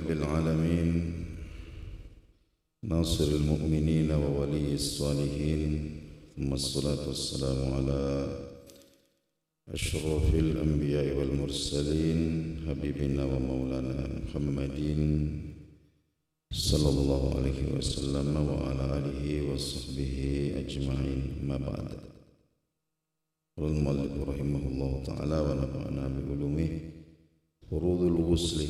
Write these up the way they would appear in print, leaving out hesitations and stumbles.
رب العالمين ناصر المؤمنين وولي الصالحين ثم الصلاة والسلام على أشرف الأنبياء والمرسلين حبيبنا ومولانا محمد صلى الله عليه وسلم وعلى آله وصحبه أجمعين. ما بعد. قال المؤلف رحمه الله تعالى ونفعنا بعلومه. فروض الغسل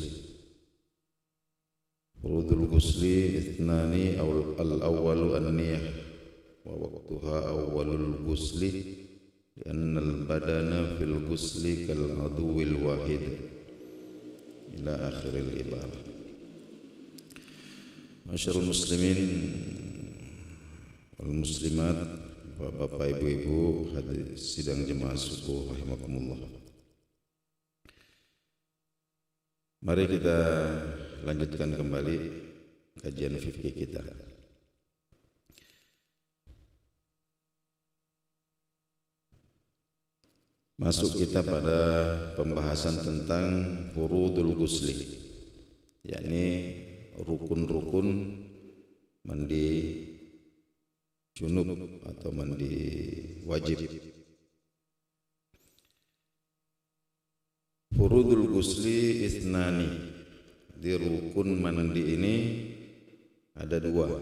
اثنان. الأول النية ووقتها أول الغسل لأن البدن في الغسل كالعضو الواحد إلى آخر العبارة. Masyarul muslimin wal muslimat, bapak ibu-ibu hadirin sidang jemaah subuh rahimakumullah. Mari kita lanjutkan kembali kajian fikih kita. Masuk kita pada pembahasan tentang furudul ghusli, yakni rukun-rukun mandi junub atau mandi wajib. Furudul ghusli isnani. Di rukun mandi ini ada dua.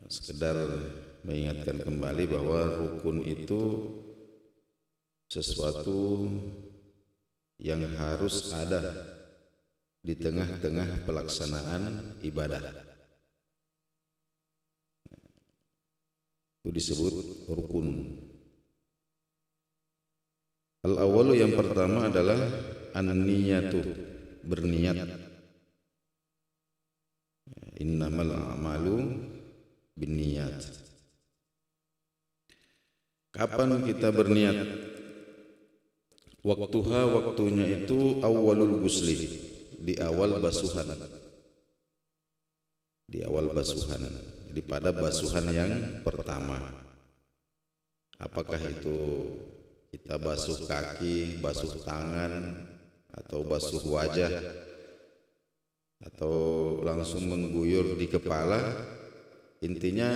Sekedar mengingatkan kembali bahwa rukun itu sesuatu yang harus ada di tengah-tengah pelaksanaan ibadah. Itu disebut rukun. Al-awwalu, yang pertama adalah an-niyatu, berniat. Innamal a'malu binniyat. Kapan kita berniat? Waktuha, waktunya itu awwalul ghusli, di awal basuhan. Di awal basuhan, jadi pada basuhan yang pertama. Apakah itu kita basuh kaki, basuh tangan, atau basuh wajah, atau langsung mengguyur di kepala, intinya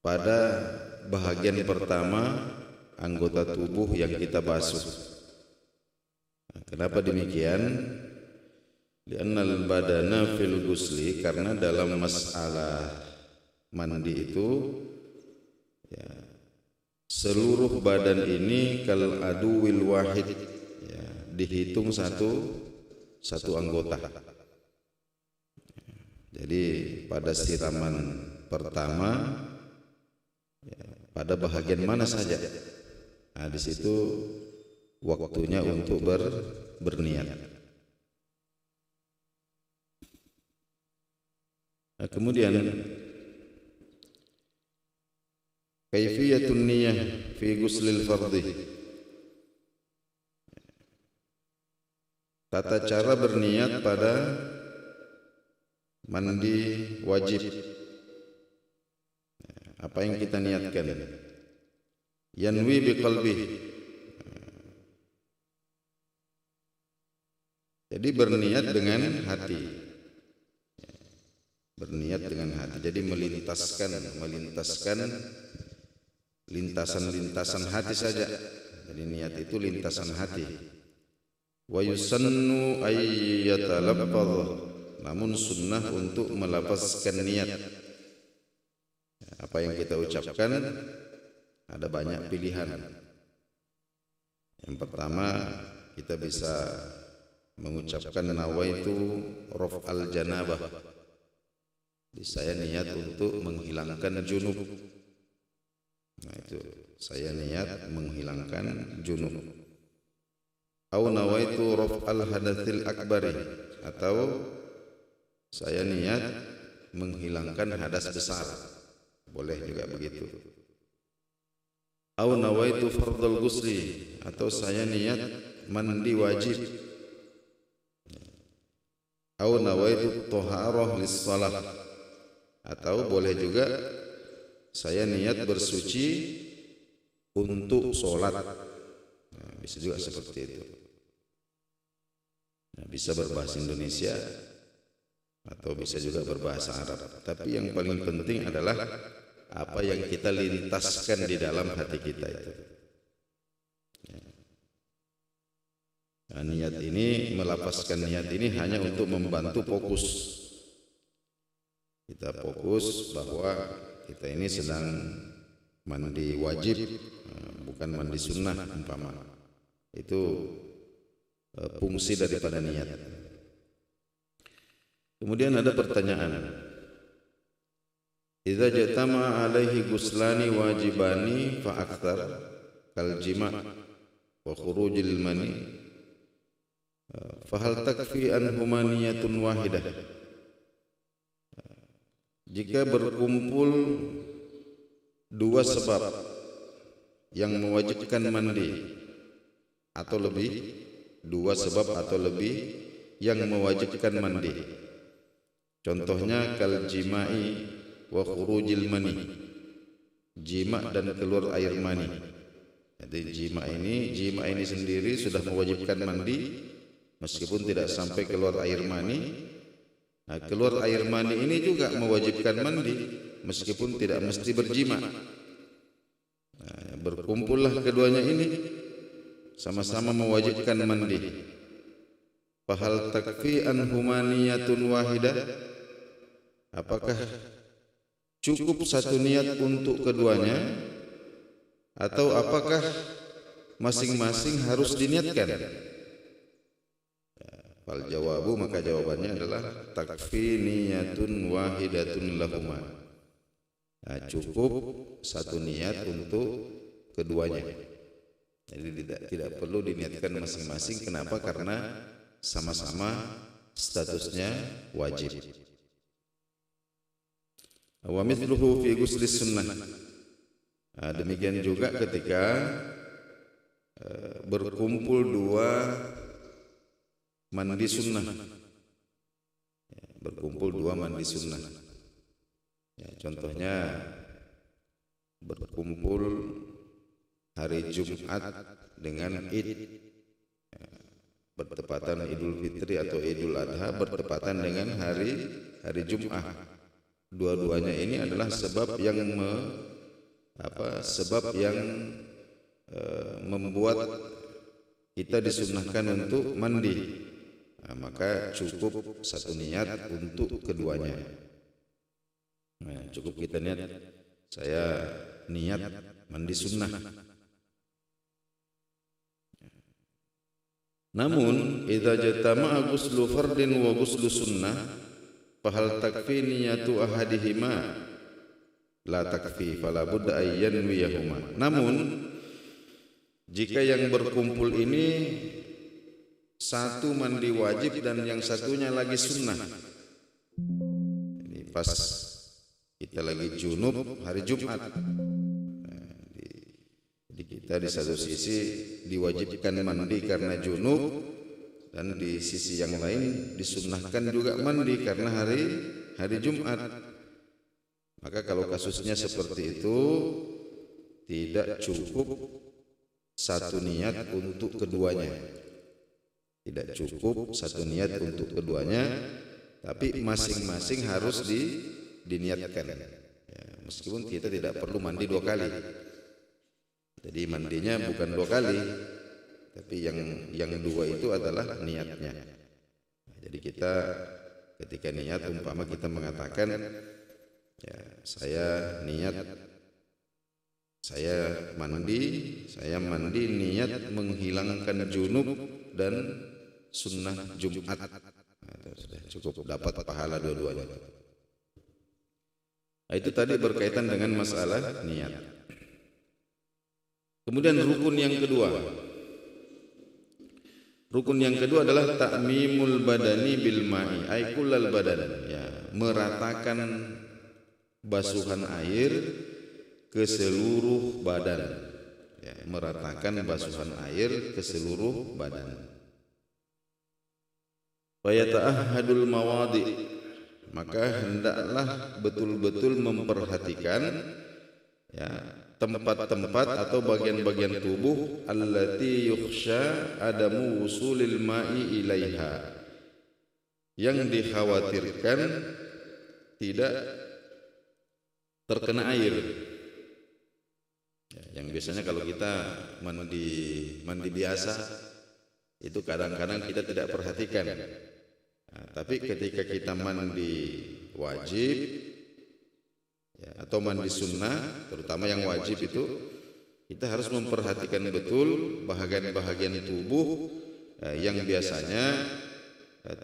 pada bahagian pertama anggota tubuh yang kita basuh. Kenapa demikian? Li'annal badana fil ghusli, karena dalam masalah mandi itu ya, seluruh badan ini kal aduwil wahid, ya, dihitung satu anggota. Jadi pada siraman pertama ya, pada bahagian mana saja, nah di situ waktunya untuk berniat. Nah, kemudian kaifiyatun niyah fi ghuslil fardhi, tata cara berniat pada mandi wajib. Apa yang kita niatkan? Yanwi biqalbih, jadi berniat dengan hati. Berniat dengan hati, jadi melintaskan lintasan hati saja. Jadi niat itu lintasan hati. Wa yusannu ayyatalaffadh, namun sunnah untuk melafazkan niat. Apa yang kita ucapkan ada banyak pilihan. Yang pertama, kita bisa mengucapkan nawaitu raf'al janabah, saya niat untuk menghilangkan junub. Nah itu, saya niat menghilangkan junub. Au nawaitu raf'al hadatsil akbari, atau saya niat menghilangkan hadas besar, boleh juga begitu. Au nawaitu fardhul ghusli, atau saya niat mandi wajib. Au nawaitu thaharah lis-shalah, atau boleh juga saya niat bersuci untuk sholat. Nah, bisa juga seperti itu. Nah, bisa berbahasa Indonesia atau bisa juga berbahasa Arab. Tapi yang paling penting adalah apa yang kita lintaskan di dalam hati kita itu. Nah, niat ini, melafazkan niat ini hanya untuk membantu fokus. Kita fokus bahwa kita ini sedang mandi wajib, bukan mandi sunnah umpama. Itu fungsi daripada niat. Kemudian ada pertanyaan. Idza jatama alaihi guslani wajibani fa aktsar kal jima' wa khurujil mani fa hal takfi anhuma niyatun wahidah. Jika berkumpul dua sebab yang mewajibkan mandi atau lebih, dua sebab atau lebih yang mewajibkan mandi. Contohnya kal jima'i wa khurujil mani, jima dan keluar air mani. Jadi jima ini sendiri sudah mewajibkan mandi meskipun tidak sampai keluar air mani. Nah, keluar air mani ini juga mewajibkan mandi meskipun tidak mesti berjima. Nah, berkumpullah keduanya ini sama-sama mewajibkan mandi. Fahal takfi anhuma niyatun wahidah? Apakah cukup satu niat untuk keduanya atau apakah masing-masing harus diniatkan? Fal jawabu, maka jawabannya adalah takfi niyatun wahidatun lahuma. Nah, cukup satu niat untuk keduanya. Jadi tidak perlu diniatkan masing-masing. Kenapa? Karena sama-sama statusnya wajib. Wa mithluhu fi ghuslis sunnah. Nah, demikian juga ketika berkumpul dua mandi sunnah. Berkumpul dua mandi sunnah. Ya, contohnya berkumpul hari Jumat dengan Id, bertepatan Idul Fitri atau Idul Adha bertepatan dengan hari Jumat. Dua-duanya ini adalah sebab yang membuat kita disunnahkan untuk mandi. Nah, maka cukup satu niat untuk keduanya. Nah, cukup kita niat, saya niat mandi sunnah. Namun idza jatama'a ghuslu fardin wa ghuslu sunnah fahal takfi niyatu ahadihima la takfi fala budda ayyan wiyahuma. Namun jika yang berkumpul ini satu mandi wajib dan yang satunya lagi sunnah, ini pas kita lagi junub hari Jumat, jadi kita di satu sisi diwajibkan mandi karena junub, dan di sisi yang lain disunnahkan juga mandi karena hari Jumat. Maka kalau kasusnya seperti itu, tidak cukup satu niat untuk keduanya. Tidak cukup satu niat untuk keduanya, tapi masing-masing harus diniatkan. Ya, meskipun kita tidak perlu mandi dua kali. Jadi mandinya bukan dua kali, tapi yang dua itu adalah niatnya. Jadi kita ketika niat, umpama kita mengatakan, ya, saya niat, saya mandi niat menghilangkan junub dan sunnah Jumat. Nah, sudah cukup dapat pahala dua-duanya. Nah, itu tadi berkaitan dengan masalah niat. Kemudian rukun yang kedua. Rukun yang kedua adalah ta'mimul badani bil ma'i, ay kullal badan, ya, meratakan basuhan air ke seluruh badan. Ya, meratakan basuhan air ke seluruh badan. Wa yata'ahhadul mawadi', maka hendaklah betul-betul memperhatikan, ya, tempat-tempat atau bagian-bagian tubuh allati yukhsha adamu wusulil ma'i ilaiha, yang dikhawatirkan tidak terkena air. Yang biasanya kalau kita mandi biasa itu kadang-kadang kita tidak perhatikan. Tapi ketika kita mandi wajib atau mandi sunnah, terutama yang wajib itu, kita harus memperhatikan betul bahagian-bahagian tubuh yang biasanya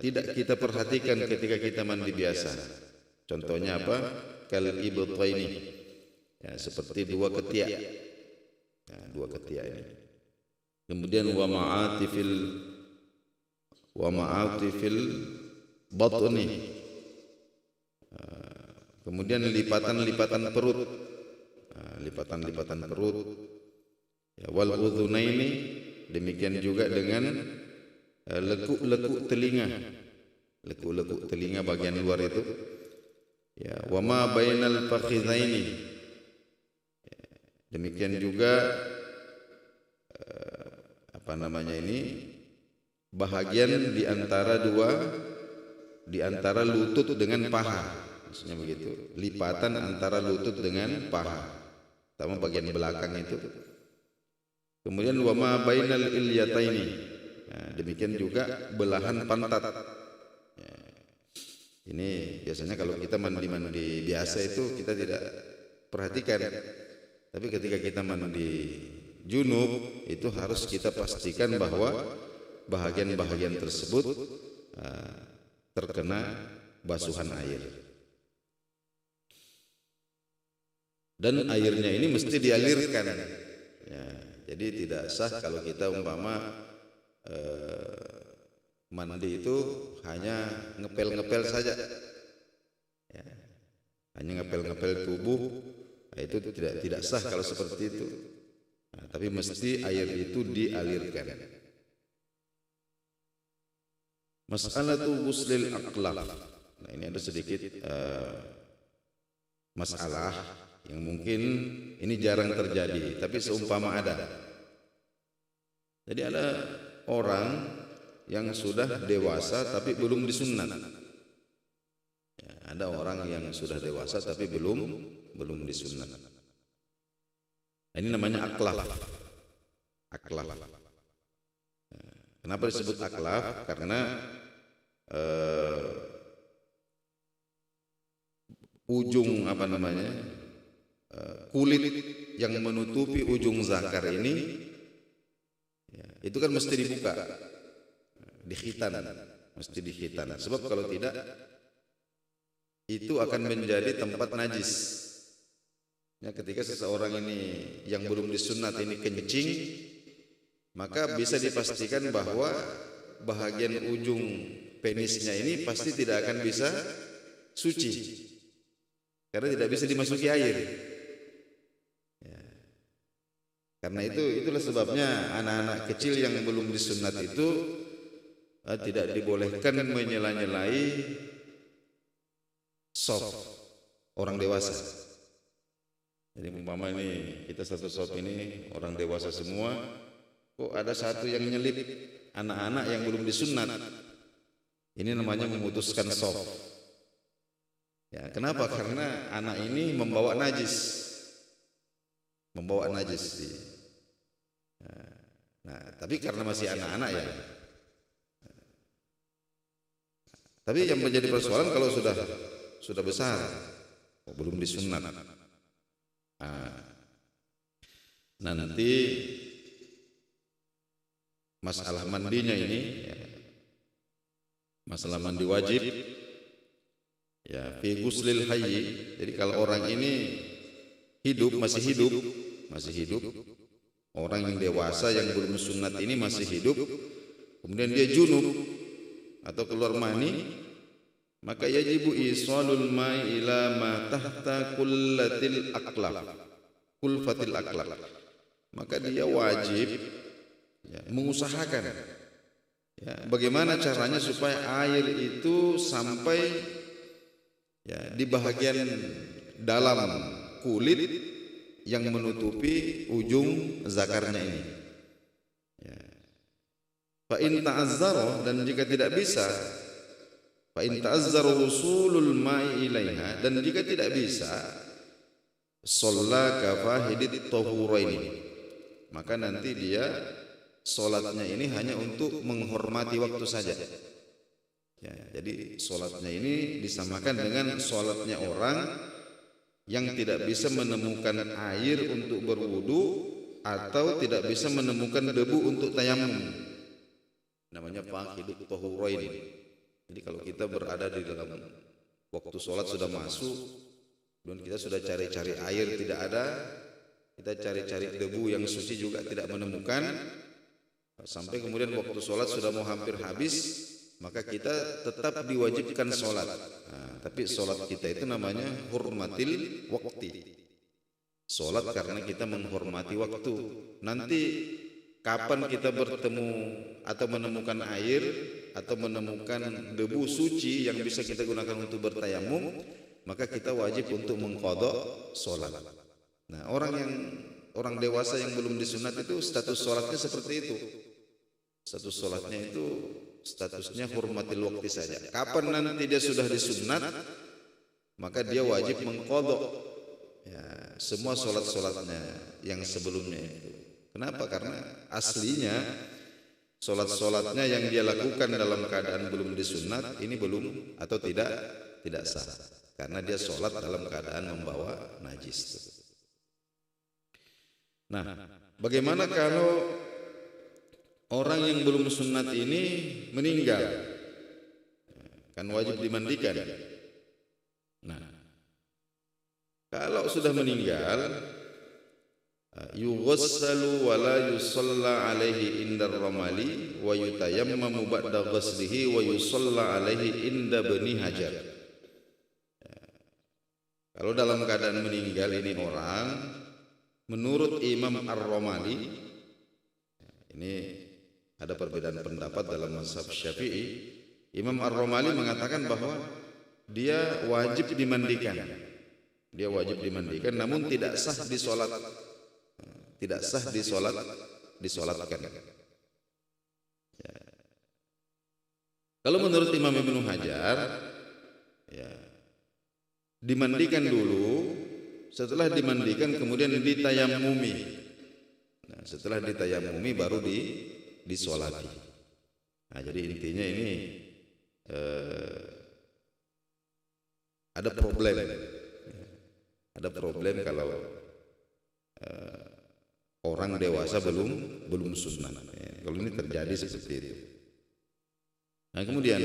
tidak kita perhatikan ketika kita mandi biasa. Contohnya apa? Kal ibtaini, seperti dua ketiak. Dua ketiak ini. Kemudian wa ma'atifil batni. Kemudian lipatan-lipatan perut. Lipatan-lipatan perut. Wal udhunaini, demikian juga dengan lekuk-lekuk telinga. Lekuk-lekuk telinga bagian luar itu. Wa ma bainal fakhidhaini. Demikian juga bahagian di antara lutut dengan paha, maksudnya begitu, lipatan antara lutut dengan paha, sama bagian belakang itu. Kemudian wa ma bainal ilyataini, demikian juga belahan pantat. Ini biasanya kalau kita mandi biasa itu kita tidak perhatikan, tapi ketika kita mandi junub itu harus kita pastikan bahwa bahagian-bahagian tersebut terkena basuhan air. Dan airnya ini mesti dialirkan. Jadi tidak sah kalau kita mandi itu hanya ngepel-ngepel saja. Hanya ngepel-ngepel tubuh, itu tidak sah kalau seperti itu. Tapi mesti air itu dialirkan. Mas'alatu ghuslil aqlab. Nah, ini ada sedikit masalah yang mungkin ini jarang terjadi, tapi seumpama ada. Jadi ada orang yang sudah dewasa tapi belum disunat. Ada orang yang sudah dewasa tapi belum disunat. Ini namanya aklaf. Aklaf. Kenapa disebut aklaf? Karena ujung kulit yang menutupi ujung zakar ini itu kan mesti dibuka, dikhitan, mesti dikhitan. Sebab kalau tidak itu akan menjadi tempat najis. Ketika seseorang ini yang belum disunat ini kencing, maka bisa dipastikan bahwa bahagian ujung penisnya ini pasti tidak akan bisa suci, karena tidak bisa dimasuki air. Karena itulah sebabnya anak-anak kecil yang belum disunat itu tidak dibolehkan menyela-nyelai sop orang dewasa. Jadi umpama ini kita satu sop ini orang dewasa semua, kok ada satu yang nyelip anak-anak yang belum disunat. Ini namanya memutuskan sop. Kenapa? Karena anak ini membawa najis. Membawa najis. Tapi karena masih anak-anak ya. Tapi yang menjadi persoalan kalau sudah besar, belum disunat. Nah, nanti masalah mandinya ini, masalah mandi wajib, fi ghuslil hayy. Jadi kalau orang ini masih hidup, orang yang dewasa yang belum sunat ini masih hidup, kemudian dia junub atau keluar mani, maka yajibu isalul ma'i ila ma tahta kullatil aqlab, kulfatil aqlab. Maka dia wajib mengusahakan bagaimana caranya supaya air itu sampai di bahagian dalam kulit yang menutupi ujung zakarnya ini. Ya. Fa in ta'azzara, dan jika tidak bisa, fa in ta'azzara wusulul ma'i ilaiha, dan jika tidak bisa, shalla kafahidit tahuraini, maka nanti dia sholatnya ini hanya untuk menghormati waktu saja. Ya, jadi sholatnya ini disamakan dengan sholatnya orang yang tidak bisa menemukan air untuk berwudu atau tidak bisa menemukan debu untuk tayamum. Namanya faqidut tahurain. Jadi kalau kita berada di dalam waktu sholat sudah masuk dan kita sudah cari-cari air tidak ada, kita cari-cari debu yang suci juga tidak menemukan, sampai kemudian waktu sholat sudah mau hampir habis, maka kita tetap diwajibkan sholat. Nah, tapi sholat kita itu namanya hurmatil waqti. Sholat karena kita menghormati waktu. Nanti kapan kita bertemu atau menemukan air atau menemukan debu suci yang bisa kita gunakan untuk bertayamum, maka kita wajib untuk mengqadha sholat. Nah, orang dewasa yang belum disunat itu status sholatnya seperti itu. Status sholatnya itu statusnya hurmatil waqti saja. Kapan nanti dia sudah disunat, maka dia wajib mengqadha ya, semua sholat-sholatnya yang sebelumnya itu. Kenapa? Karena aslinya sholat-sholatnya yang dia lakukan dalam keadaan belum disunat ini belum atau tidak sah, karena dia sholat dalam keadaan membawa najis. Nah, bagaimana kalau orang yang belum sunat ini meninggal? Kan wajib dimandikan. Nah, kalau sudah meninggal, yughassalu wa la yusalla alaihi indar ramali wa yutayammamu ba'da ghaslihi wa yusalla alaihi inda bani hajar. Kalau dalam keadaan meninggal ini orang, menurut Imam Ar-Ramali, ini ada perbedaan pendapat dalam mazhab Syafi'i. Imam Ar-Ramali mengatakan bahwa dia wajib dimandikan. Dia wajib dimandikan, namun tidak sah disolat. Tidak sah disolatkan. Ya. Kalau menurut Imam Ibnu Hajar, ya, dimandikan dulu, setelah dimandikan kemudian ditayamumi. Nah, setelah ditayamumi baru disolati. Nah, jadi intinya ini ada problem. Ada problem kalau orang dewasa belum sunat. Kalau ini terjadi seperti itu. Nah, kemudian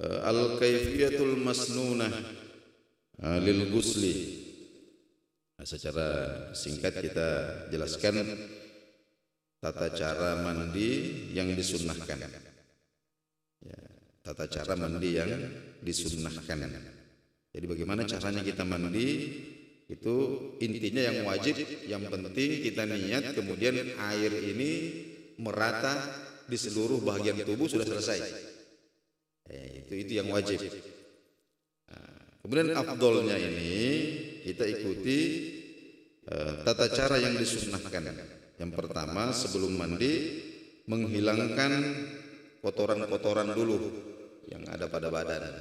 al-kaifiyatul masnunah lil ghusli. Nah, secara singkat kita jelaskan tata cara mandi yang disunnahkan. Ya, tata cara mandi yang disunnahkan. Jadi bagaimana caranya kita mandi? Itu intinya yang wajib, yang penting kita niat, kemudian air ini merata di seluruh bagian tubuh sudah selesai. Itu yang wajib. Nah, kemudian afdolnya ini kita ikuti tata cara yang disunnahkan. Yang pertama, sebelum mandi menghilangkan kotoran-kotoran dulu yang ada pada badan.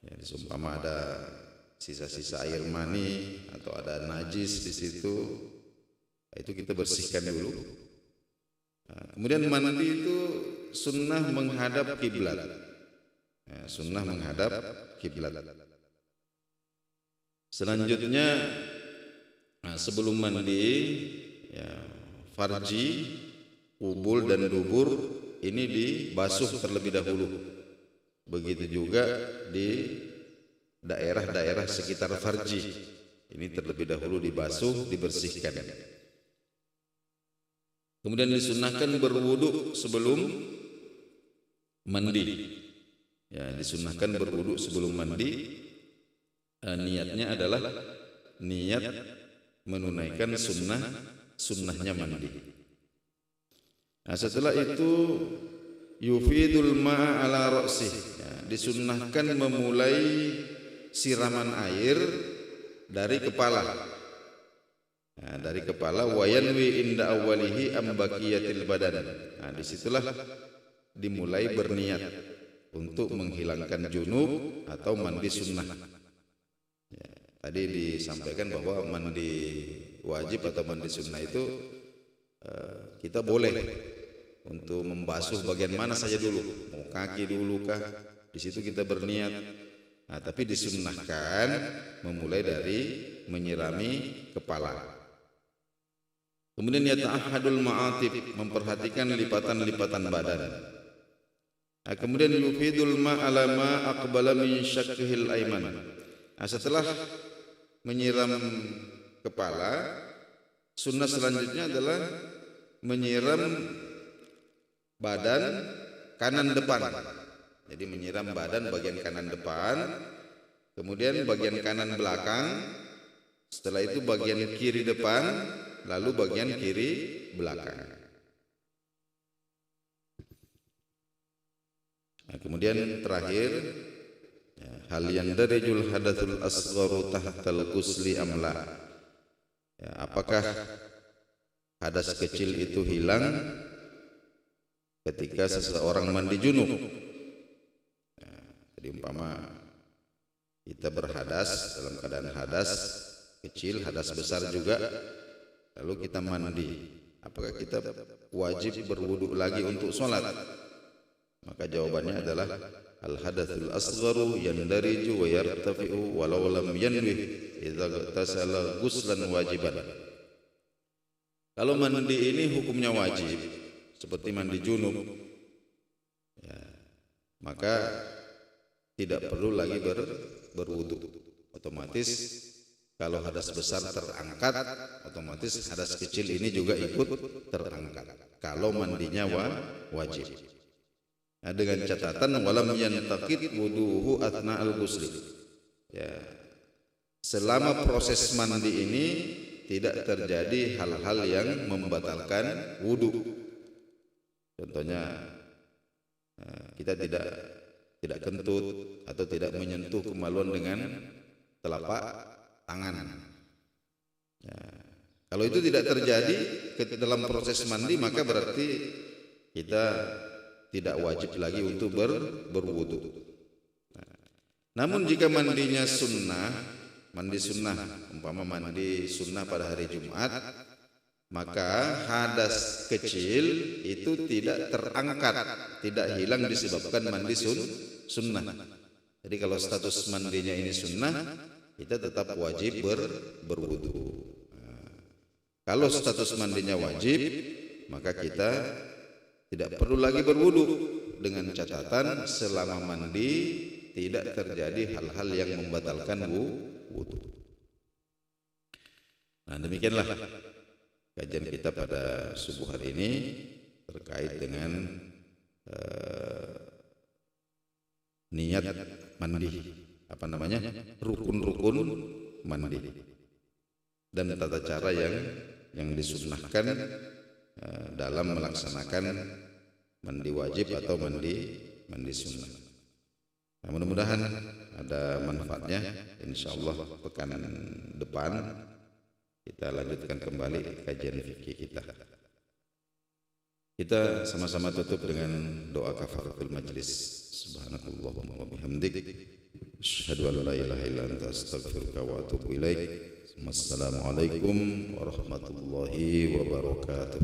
Ya, seumpama ada sisa-sisa air mani atau ada najis di situ, itu kita bersihkan dulu. Nah, kemudian mandi itu sunnah menghadap kiblat. Ya, sunnah menghadap kiblat. Selanjutnya, nah, sebelum mandi, ya, farji, ubul dan dubur ini dibasuh terlebih dahulu. Begitu juga di daerah-daerah sekitar farji, ini terlebih dahulu dibasuh, dibersihkan. Kemudian disunnahkan berwudu sebelum mandi. Ya, disunnahkan berwudu sebelum mandi. Niatnya adalah niat menunaikan sunnahnya mandi. Nah, setelah itu yufidul ma'a ala ra'sih, ya, disunnahkan memulai siraman air dari kepala. Nah, dari kepala wa yanwi inda awwalihi am baqiyatil badan. Nah, disitulah dimulai berniat untuk menghilangkan junub atau mandi sunnah. Ya, tadi disampaikan bahwa mandi wajib atau mandi sunnah itu kita boleh untuk membasuh bagian mana saja dulu, mau kaki dulu kah? Di situ kita berniat. Nah, tapi disunnahkan memulai dari menyirami kepala. Kemudian yata'ahadul ma'atib, memperhatikan lipatan-lipatan badan. Nah, kemudian yufidul ma'ala ma aqbala min syakkihil aiman. Nah, setelah menyiram kepala, sunnah selanjutnya adalah menyiram badan kanan depan. Jadi menyiram badan bagian kanan depan, kemudian bagian kanan belakang, setelah itu bagian kiri depan, lalu bagian kiri belakang. Nah, kemudian terakhir, hal yang darijul hadatsul asgharu tahtal ghusli amla. Ya, apakah hadas kecil itu hilang ketika seseorang mandi junub? Ya, jadi umpama kita berhadas dalam keadaan hadas kecil, hadas besar juga, lalu kita mandi, apakah kita wajib berwudu lagi untuk sholat? Maka jawabannya adalah al hadatsul asgharu yandariju wa yartafi'u walau lam yanwi idza tasala ghuslan wajiban. Kalau mandi ini hukumnya wajib seperti mandi junub, ya, maka tidak perlu lagi berwudu. Otomatis kalau hadas besar terangkat, otomatis hadas kecil ini juga ikut terangkat. Kalau mandinya wajib. Nah, dengan catatan walam yantaqid wuduhu atna'al ghusli. Ya. Selama proses mandi ini tidak terjadi hal-hal yang membatalkan wudu. Contohnya kita tidak kentut atau tidak menyentuh kemaluan dengan telapak tangan. Ya. Kalau itu tidak terjadi dalam proses mandi, maka berarti kita tidak wajib lagi untuk berwudu. Nah, namun jika mandinya sunnah, mandi sunnah, umpama mandi sunnah pada hari Jumat, maka hadas kecil itu tidak terangkat, tidak hilang disebabkan mandi sunnah. Jadi kalau status mandinya ini sunnah, kita tetap wajib berwudu. Nah, kalau status mandinya wajib, maka kita tidak perlu lagi berwudu, dengan catatan selama mandi tidak terjadi hal-hal yang membatalkan wudu. Nah, demikianlah kajian kita pada subuh hari ini terkait dengan niat mandi, rukun-rukun mandi dan tata cara yang disunnahkan dalam melaksanakan mandi wajib atau mandi sunnah. Nah, mudah-mudahan ada manfaatnya. Insyaallah pekan depan kita lanjutkan kembali kajian fikih kita. Kita sama-sama tutup dengan doa kafaratul majlis. Subhanakallahumma wa bihamdik, asyhadu an la ilaha illa anta, astaghfiruka wa atubu ilaik. Wassalamualaikum warahmatullahi wabarakatuh.